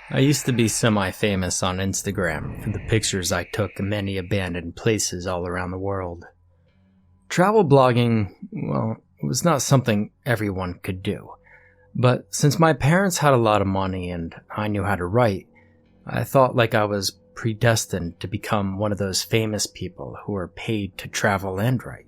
I used to be semi-famous on Instagram for the pictures I took of many abandoned places all around the world. Travel blogging, well, it was not something everyone could do. But since my parents had a lot of money and I knew how to write, I thought like I was predestined to become one of those famous people who are paid to travel and write.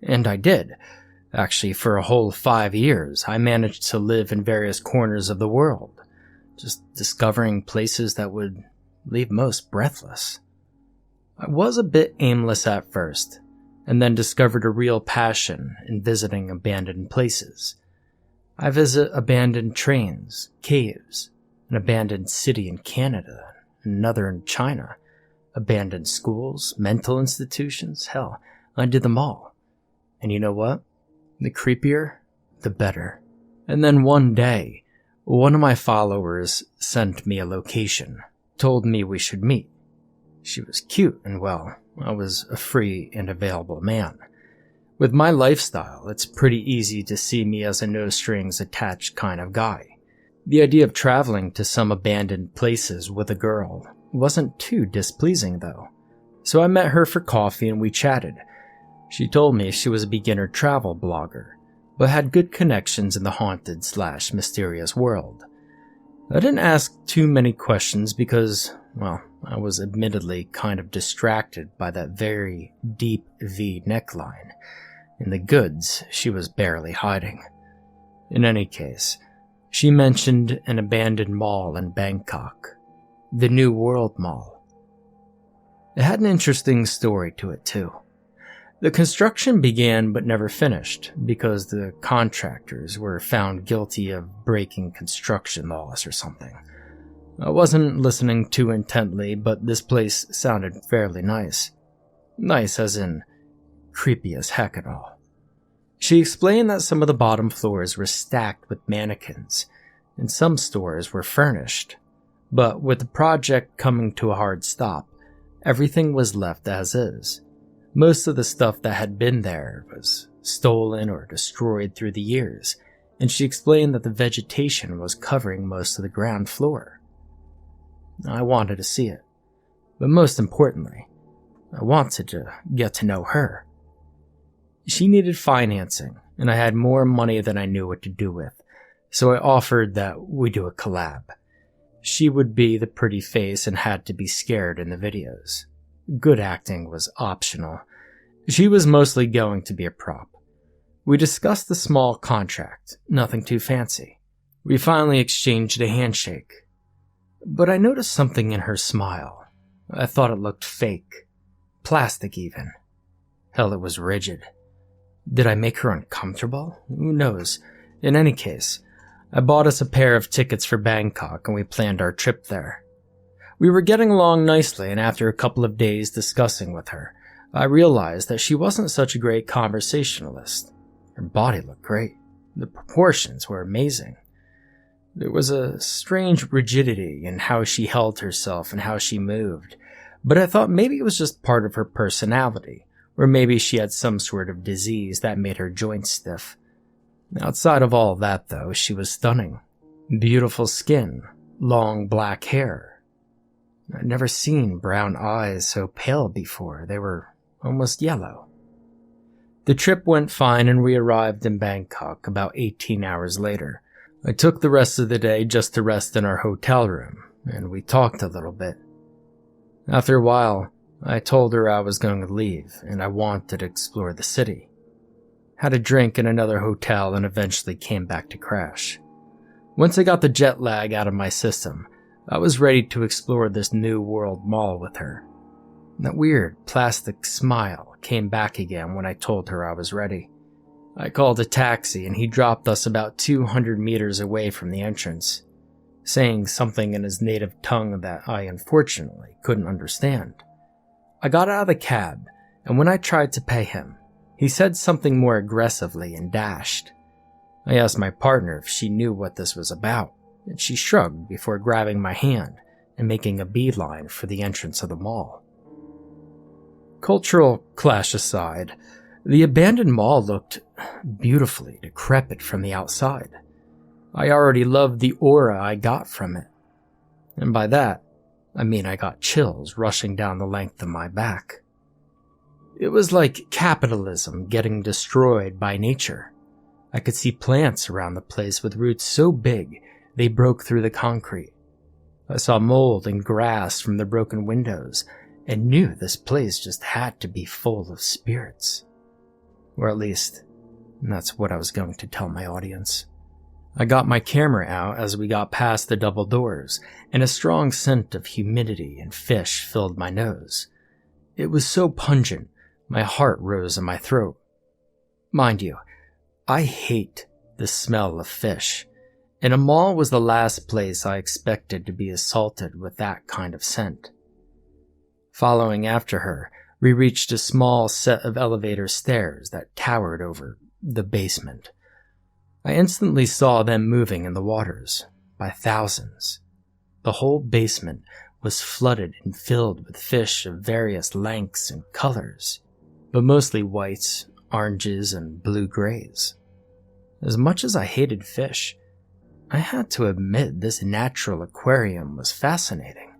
And I did. Actually, for a whole 5 years, I managed to live in various corners of the world, just discovering places that would leave most breathless. I was a bit aimless at first, and then discovered a real passion in visiting abandoned places. I visit abandoned trains, caves, an abandoned city in Canada, another in China, abandoned schools, mental institutions, hell, I did them all. And you know what? The creepier, the better. And then one day, one of my followers sent me a location, told me we should meet. She was cute and well, I was a free and available man. With my lifestyle, it's pretty easy to see me as a no-strings-attached kind of guy. The idea of traveling to some abandoned places with a girl wasn't too displeasing though. So I met her for coffee and we chatted. She told me she was a beginner travel blogger, but had good connections in the haunted/mysterious world. I didn't ask too many questions because, well, I was admittedly kind of distracted by that very deep V neckline, and the goods she was barely hiding. In any case, she mentioned an abandoned mall in Bangkok, the New World Mall. It had an interesting story to it too. The construction began but never finished because the contractors were found guilty of breaking construction laws or something. I wasn't listening too intently, but this place sounded fairly nice. Nice as in creepy as heck and all. She explained that some of the bottom floors were stacked with mannequins, and some stores were furnished. But with the project coming to a hard stop, everything was left as is. Most of the stuff that had been there was stolen or destroyed through the years, and she explained that the vegetation was covering most of the ground floor. I wanted to see it, but most importantly, I wanted to get to know her. She needed financing, and I had more money than I knew what to do with, so I offered that we do a collab. She would be the pretty face and had to be scared in the videos. Good acting was optional. She was mostly going to be a prop. We discussed the small contract, nothing too fancy. We finally exchanged a handshake. But I noticed something in her smile. I thought it looked fake. Plastic even. Hell, it was rigid. Did I make her uncomfortable? Who knows? In any case, I bought us a pair of tickets for Bangkok and we planned our trip there. We were getting along nicely, and after a couple of days discussing with her, I realized that she wasn't such a great conversationalist. Her body looked great. The proportions were amazing. There was a strange rigidity in how she held herself and how she moved, but I thought maybe it was just part of her personality, or maybe she had some sort of disease that made her joints stiff. Outside of all that, though, she was stunning. Beautiful skin, long black hair. I'd never seen brown eyes so pale before. They were almost yellow. The trip went fine and we arrived in Bangkok about 18 hours later. I took the rest of the day just to rest in our hotel room, and we talked a little bit. After a while, I told her I was going to leave and I wanted to explore the city. Had a drink in another hotel and eventually came back to crash. Once I got the jet lag out of my system, I was ready to explore this New World Mall with her. That weird plastic smile came back again when I told her I was ready. I called a taxi and he dropped us about 200 meters away from the entrance, saying something in his native tongue that I unfortunately couldn't understand. I got out of the cab, and when I tried to pay him, he said something more aggressively and dashed. I asked my partner if she knew what this was about, and she shrugged before grabbing my hand and making a beeline for the entrance of the mall. Cultural clash aside, the abandoned mall looked beautifully decrepit from the outside. I already loved the aura I got from it. And by that, I mean I got chills rushing down the length of my back. It was like capitalism getting destroyed by nature. I could see plants around the place with roots so big they broke through the concrete. I saw mold and grass from the broken windows and knew this place just had to be full of spirits. Or at least, that's what I was going to tell my audience. I got my camera out as we got past the double doors, and a strong scent of humidity and fish filled my nose. It was so pungent, my heart rose in my throat. Mind you, I hate the smell of fish, and a mall was the last place I expected to be assaulted with that kind of scent. Following after her, we reached a small set of elevator stairs that towered over the basement. I instantly saw them moving in the waters, by thousands. The whole basement was flooded and filled with fish of various lengths and colors, but mostly whites, oranges, and blue-grays. As much as I hated fish, I had to admit this natural aquarium was fascinating.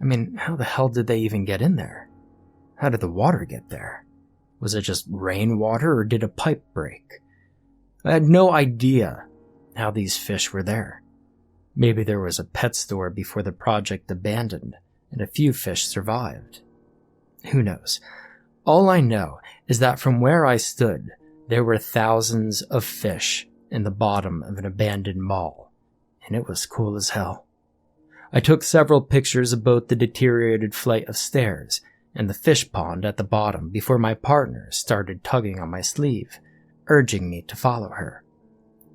I mean, how the hell did they even get in there? How did the water get there? Was it just rainwater or did a pipe break? I had no idea how these fish were there. Maybe there was a pet store before the project abandoned and a few fish survived. Who knows? All I know is that from where I stood, there were thousands of fish in the bottom of an abandoned mall, and it was cool as hell. I took several pictures of both the deteriorated flight of stairs and the fish pond at the bottom before my partner started tugging on my sleeve, urging me to follow her.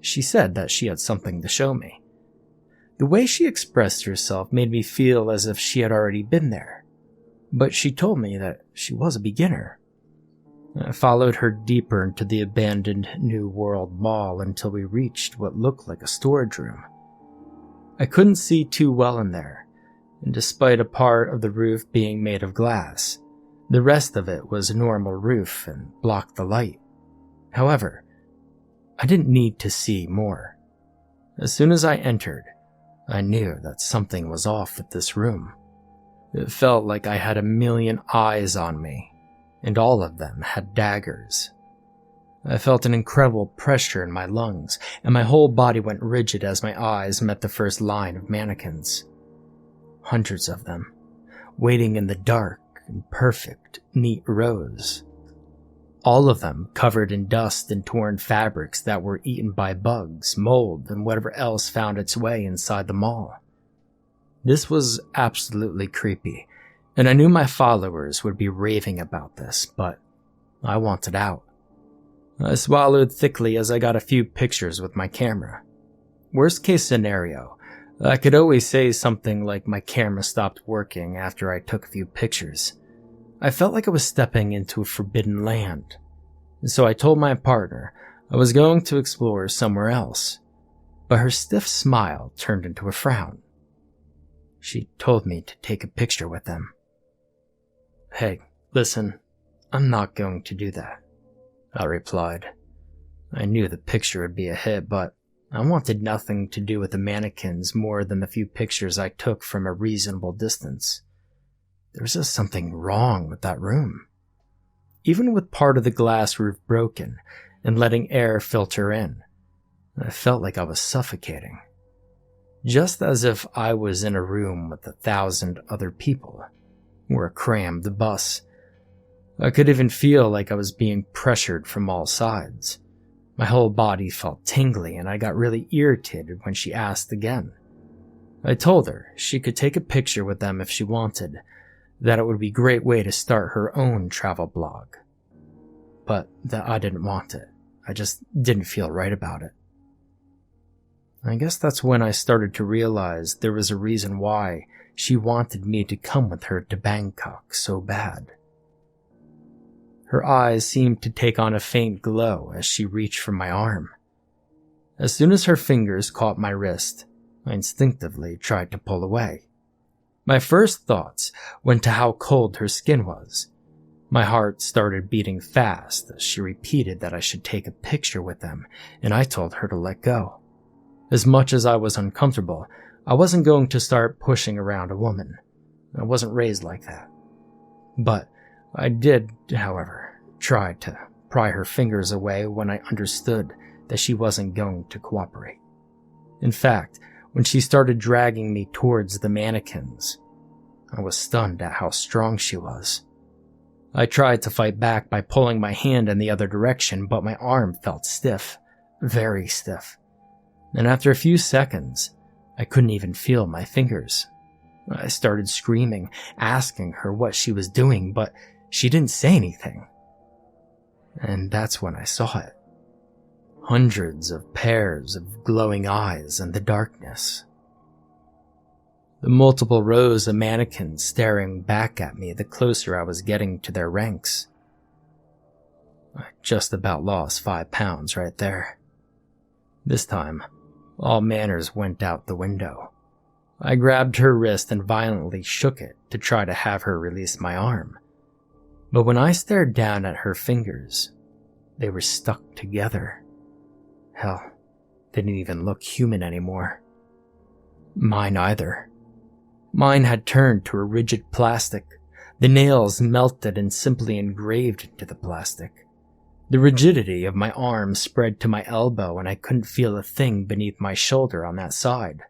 She said that she had something to show me. The way she expressed herself made me feel as if she had already been there, but she told me that she was a beginner. I followed her deeper into the abandoned New World Mall until we reached what looked like a storage room. I couldn't see too well in there, and despite a part of the roof being made of glass, the rest of it was a normal roof and blocked the light. However, I didn't need to see more. As soon as I entered, I knew that something was off with this room. It felt like I had a million eyes on me, and all of them had daggers. I felt an incredible pressure in my lungs, and my whole body went rigid as my eyes met the first line of mannequins. Hundreds of them, waiting in the dark in perfect, neat rows. All of them covered in dust and torn fabrics that were eaten by bugs, mold, and whatever else found its way inside the mall. This was absolutely creepy, and I knew my followers would be raving about this, but I wanted out. I swallowed thickly as I got a few pictures with my camera. Worst case scenario, I could always say something like my camera stopped working after I took a few pictures. I felt like I was stepping into a forbidden land, so I told my partner I was going to explore somewhere else, but her stiff smile turned into a frown. She told me to take a picture with them. "Hey, listen, I'm not going to do that," I replied. I knew the picture would be a hit, but I wanted nothing to do with the mannequins more than the few pictures I took from a reasonable distance. There was just something wrong with that room. Even with part of the glass roof broken and letting air filter in, I felt like I was suffocating. Just as if I was in a room with 1,000 other people, or a crammed bus. I could even feel like I was being pressured from all sides. My whole body felt tingly, and I got really irritated when she asked again. I told her she could take a picture with them if she wanted, that it would be a great way to start her own travel blog. But that I didn't want it. I just didn't feel right about it. I guess that's when I started to realize there was a reason why she wanted me to come with her to Bangkok so bad. Her eyes seemed to take on a faint glow as she reached for my arm. As soon as her fingers caught my wrist, I instinctively tried to pull away. My first thoughts went to how cold her skin was. My heart started beating fast as she repeated that I should take a picture with them, and I told her to let go. As much as I was uncomfortable, I wasn't going to start pushing around a woman. I wasn't raised like that. But I did, however, try to pry her fingers away when I understood that she wasn't going to cooperate. In fact, when she started dragging me towards the mannequins, I was stunned at how strong she was. I tried to fight back by pulling my hand in the other direction, but my arm felt stiff, very stiff. And after a few seconds, I couldn't even feel my fingers. I started screaming, asking her what she was doing, but she didn't say anything. And that's when I saw it. Hundreds of pairs of glowing eyes in the darkness. The multiple rows of mannequins staring back at me the closer I was getting to their ranks. I just about lost 5 pounds right there. This time, all manners went out the window. I grabbed her wrist and violently shook it to try to have her release my arm. But when I stared down at her fingers, they were stuck together. Hell, they didn't even look human anymore. Mine either. Mine had turned to a rigid plastic. The nails melted and simply engraved into the plastic. The rigidity of my arm spread to my elbow, and I couldn't feel a thing beneath my shoulder on that side.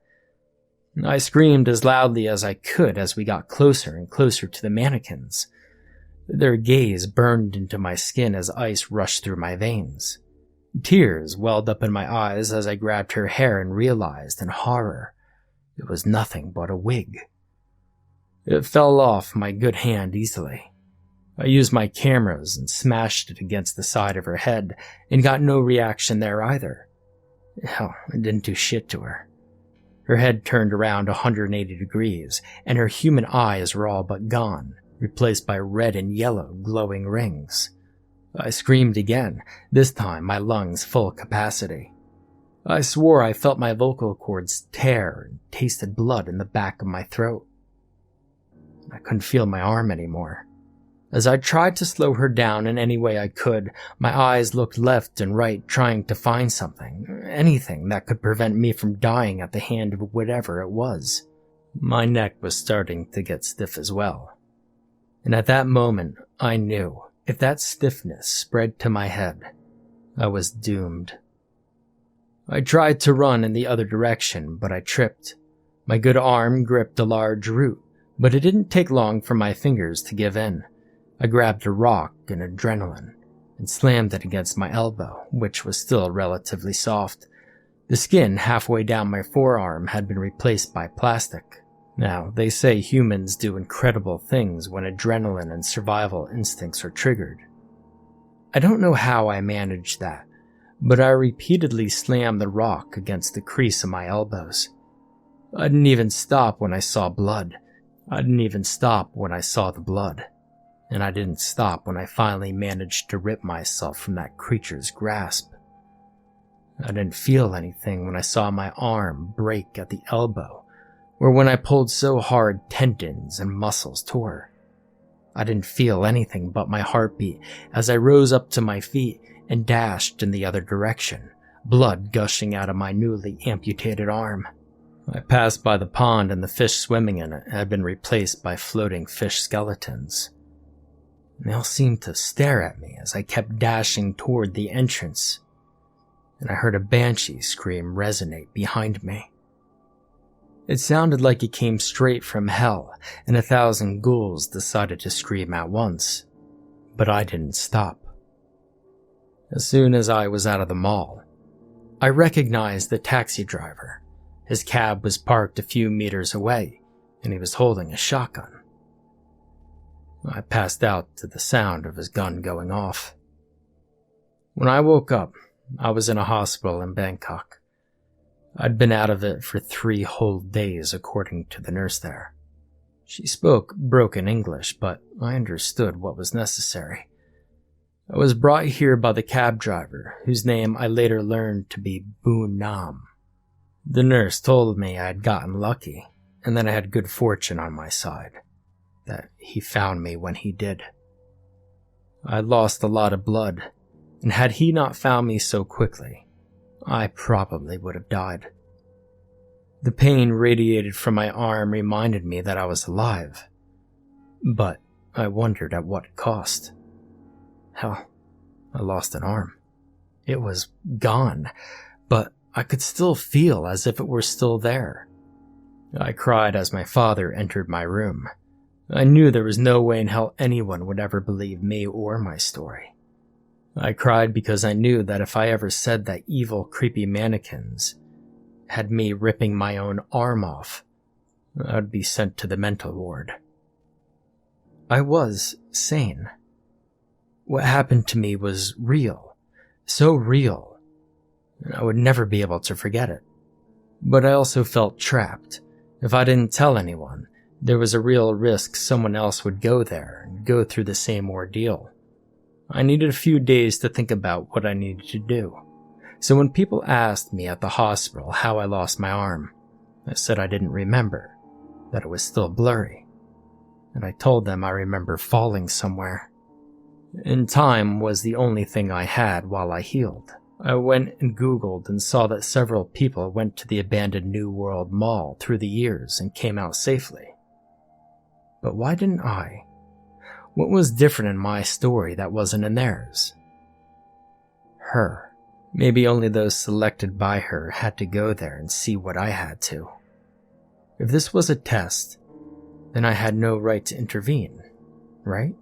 I screamed as loudly as I could as we got closer and closer to the mannequins. Their gaze burned into my skin as ice rushed through my veins. Tears welled up in my eyes as I grabbed her hair and realized, in horror, it was nothing but a wig. It fell off my good hand easily. I used my cameras and smashed it against the side of her head and got no reaction there either. Hell, it didn't do shit to her. Her head turned around 180 degrees, and her human eyes were all but gone, replaced by red and yellow glowing rings. I screamed again, this time my lungs full capacity. I swore I felt my vocal cords tear and tasted blood in the back of my throat. I couldn't feel my arm anymore. As I tried to slow her down in any way I could, my eyes looked left and right trying to find something, anything that could prevent me from dying at the hand of whatever it was. My neck was starting to get stiff as well. And at that moment, I knew if that stiffness spread to my head, I was doomed. I tried to run in the other direction, but I tripped. My good arm gripped a large root, but it didn't take long for my fingers to give in. I grabbed a rock and adrenaline and slammed it against my elbow, which was still relatively soft. The skin halfway down my forearm had been replaced by plastic. Now, they say humans do incredible things when adrenaline and survival instincts are triggered. I don't know how I managed that, but I repeatedly slammed the rock against the crease of my elbows. I didn't even stop when I saw blood. I didn't even stop when I saw the blood. And I didn't stop when I finally managed to rip myself from that creature's grasp. I didn't feel anything when I saw my arm break at the elbow, or when I pulled so hard tendons and muscles tore. I didn't feel anything but my heartbeat as I rose up to my feet and dashed in the other direction, blood gushing out of my newly amputated arm. I passed by the pond and the fish swimming in it had been replaced by floating fish skeletons. They all seemed to stare at me as I kept dashing toward the entrance, and I heard a banshee scream resonate behind me. It sounded like it came straight from hell, and 1,000 ghouls decided to scream at once, but I didn't stop. As soon as I was out of the mall, I recognized the taxi driver. His cab was parked a few meters away, and he was holding a shotgun. I passed out to the sound of his gun going off. When I woke up, I was in a hospital in Bangkok. I'd been out of it for 3 whole days, according to the nurse there. She spoke broken English, but I understood what was necessary. I was brought here by the cab driver, whose name I later learned to be Boon Nam. The nurse told me I had gotten lucky, and that I had good fortune on my side. That he found me when he did. I lost a lot of blood, and had he not found me so quickly, I probably would have died. The pain radiated from my arm reminded me that I was alive. But I wondered at what cost. Hell, I lost an arm. It was gone, but I could still feel as if it were still there. I cried as my father entered my room. I knew there was no way in hell anyone would ever believe me or my story. I cried because I knew that if I ever said that evil, creepy mannequins had me ripping my own arm off, I would be sent to the mental ward. I was sane. What happened to me was real, so real, and I would never be able to forget it. But I also felt trapped. If I didn't tell anyone, there was a real risk someone else would go there and go through the same ordeal. I needed a few days to think about what I needed to do. So when people asked me at the hospital how I lost my arm, I said I didn't remember, that it was still blurry. And I told them I remember falling somewhere. And time was the only thing I had while I healed. I went and Googled and saw that several people went to the abandoned New World Mall through the years and came out safely. But why didn't I? What was different in my story that wasn't in theirs? Her. Maybe only those selected by her had to go there and see what I had to. If this was a test, then I had no right to intervene, right?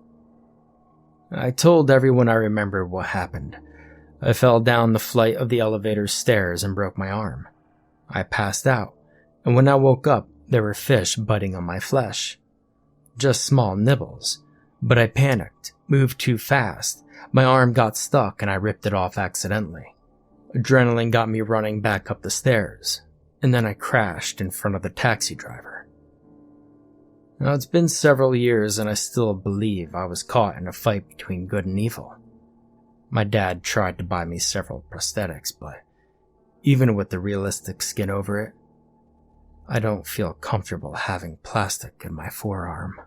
I told everyone I remembered what happened. I fell down the flight of the elevator stairs and broke my arm. I passed out, and when I woke up, there were fish biting on my flesh. Just small nibbles, but I panicked, moved too fast. My arm got stuck and I ripped it off accidentally. Adrenaline got me running back up the stairs, and then I crashed in front of the taxi driver. Now, it's been several years and I still believe I was caught in a fight between good and evil. My dad tried to buy me several prosthetics, but even with the realistic skin over it, I don't feel comfortable having plastic in my forearm.